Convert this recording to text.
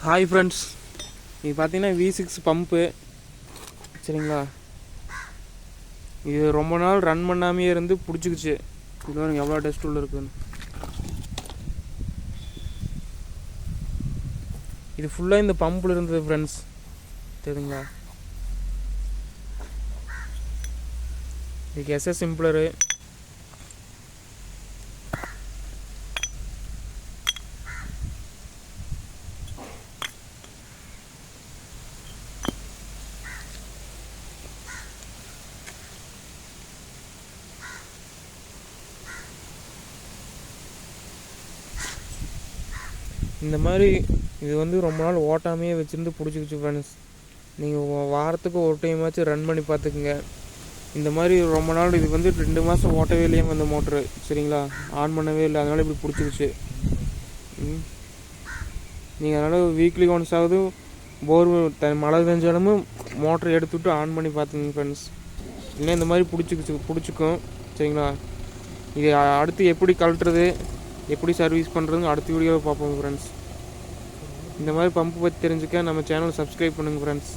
Hi friends, இது பார்த்தீங்கன்னா V6 pump சரிங்களா. இது ரொம்ப நாள் ரன் பண்ணாமே இருந்து பிடிச்சிக்கிச்சு. இது எவ்வளோ டஸ்ட் உள்ள இருக்குன்னு. இது ஃபுல்லாக இந்த பம்பில் இருந்தது ஃப்ரெண்ட்ஸ், தெரியுங்களா. இதுக்கு SS சிம்பிளரு, இந்த மாதிரி இது ரொம்ப நாள் ஓட்டாமையே வச்சுருந்து பிடிச்சிக்கிச்சு ஃப்ரெண்ட்ஸ். நீங்கள் வாரத்துக்கு ஒரு டைமாச்சும் ரன் பண்ணி பார்த்துக்குங்க. இந்த மாதிரி ரொம்ப நாள் இது 2 மாதம் ஓட்டவே இல்லையே அந்த மோட்ரு சரிங்களா, ஆன் பண்ணவே இல்லை, அதனால் இப்படி பிடிச்சிக்கிச்சு. நீங்கள் அதனால் வீக்லி ஒன்ஸ் ஆகுது போர் மழை பெஞ்சாலும் மோட்டரை எடுத்துவிட்டு ஆன் பண்ணி பார்த்துங்க ஃப்ரெண்ட்ஸ். இல்லை இந்த மாதிரி பிடிச்சிக்கும் சரிங்களா. இது அடுத்து எப்படி கழட்டுறது, எப்படி சர்வீஸ் பண்ணுறதுன்னு அடுத்த வீடியோவை பார்ப்போம் ஃப்ரெண்ட்ஸ். இந்த மாதிரி பம்பு பற்றி தெரிஞ்சுக்க நம்ம சேனல் சப்ஸ்கிரைப் பண்ணுங்கள் ஃப்ரெண்ட்ஸ்.